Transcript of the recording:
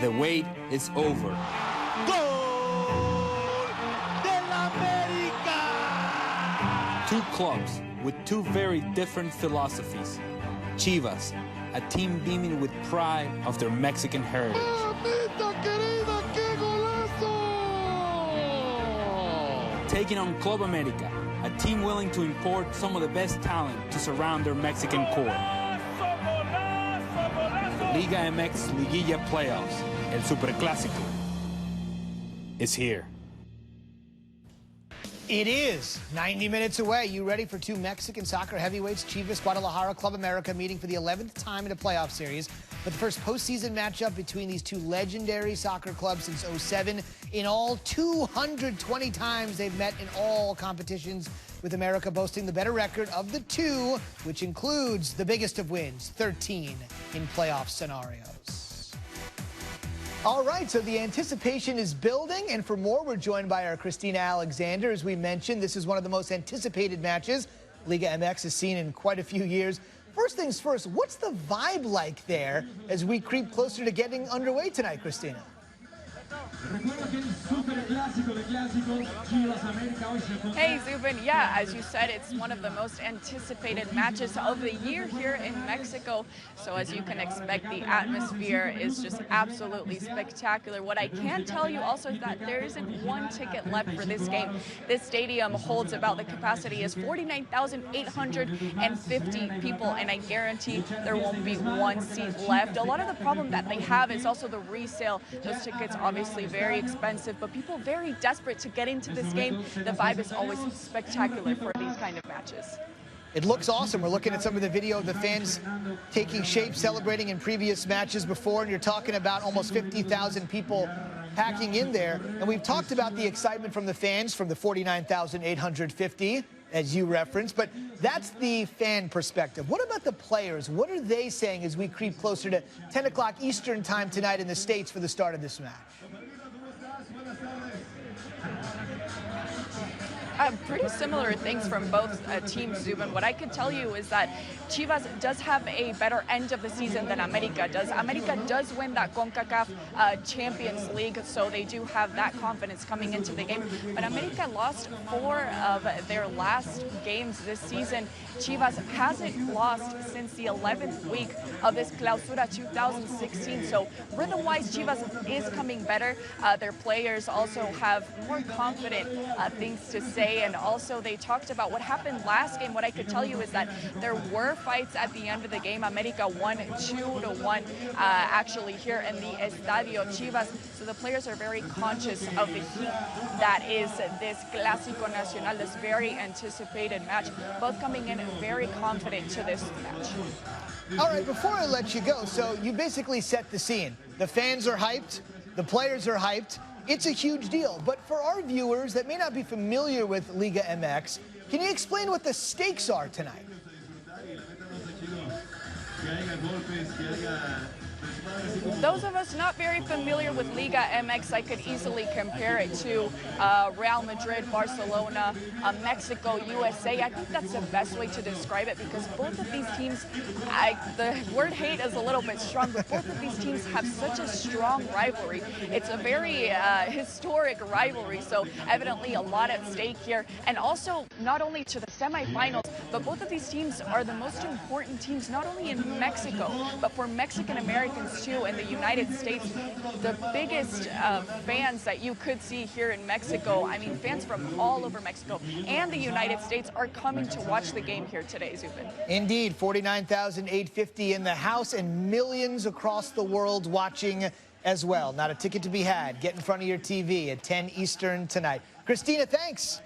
The wait is over. ¡Gol del América! Two clubs with two very different philosophies. Chivas, a team beaming with pride of their Mexican heritage. ¡Mamita querida, qué golazo! Taking on Club America, a team willing to import some of the best talent to surround their Mexican core. Liga MX Liguilla Playoffs, El Superclásico, is here. It is 90 minutes away. You ready for two Mexican soccer heavyweights, Chivas, Guadalajara, Club America, meeting for the 11th time in a playoff series. But the first postseason matchup between these two legendary soccer clubs since '07. In all, 220 times they've met in all competitions, with America boasting the better record of the two, which includes the biggest of wins, 13 in playoff scenarios. All right, so the anticipation is building, and for more, we're joined by our Cristina Alexander. As we mentioned, this is one of the most anticipated matches Liga MX has seen in quite a few years. First things first, what's the vibe like there as we creep closer to getting underway tonight, Cristina? Hey, Zubin. Yeah, as you said, it's one of the most anticipated matches of the year here in Mexico. So as you can expect, the atmosphere is just absolutely spectacular. What I can tell you also is that there isn't one ticket left for this game. This stadium holds about the capacity is 49,850 people, and I guarantee there won't be one seat left. A lot of the problem that they have is also the resale. Those tickets obviously very expensive, but people very desperate to get into this game. The vibe is always spectacular for these kind of matches. It looks awesome. We're looking at some of the video of the fans taking shape, celebrating in previous matches before, and you're talking about almost 50,000 people packing in there. And we've talked about the excitement from the fans, from the 49,850, as you referenced, but that's the fan perspective. What about the players? What are they saying as we creep closer to 10 o'clock Eastern time tonight in the States for the start of this match? Pretty similar things from both teams, Zubin. What I could tell you is that Chivas does have a better end of the season than America does. America does win that CONCACAF Champions League, so they do have that confidence coming into the game. But America lost 4 of their last games this season. Chivas hasn't lost since the 11th week of this Clausura 2016. So rhythm-wise, Chivas is coming better. Their players also have more confident things to say. And also they talked about what happened last game. What I could tell you is that there were fights at the end of the game. America won 2-1 actually here in the Estadio Chivas. So the players are very conscious of the heat that is this Clásico Nacional, this very anticipated match. Both coming in very confident to this match. All right, before I let you go, so you basically set the scene. The fans are hyped, the players are hyped. It's a huge deal, but for our viewers that may not be familiar with Liga MX, can you explain what the stakes are tonight? Those of us not very familiar with Liga MX, I could easily compare it to Real Madrid, Barcelona, Mexico, USA. I think that's the best way to describe it, because both of these teams, the word hate is a little bit strong, but both of these teams have such a strong rivalry. It's a very historic rivalry, so evidently a lot at stake here. And also, not only to the semifinals, but both of these teams are the most important teams, not only in Mexico, but for Mexican Americans too in the United States. The biggest fans that you could see here in Mexico, I mean, fans from all over Mexico and the United States are coming to watch the game here today, Zubin. Indeed, 49,850 in the house and millions across the world watching as well. Not a ticket to be had. Get in front of your TV at 10 Eastern tonight. Cristina, thanks.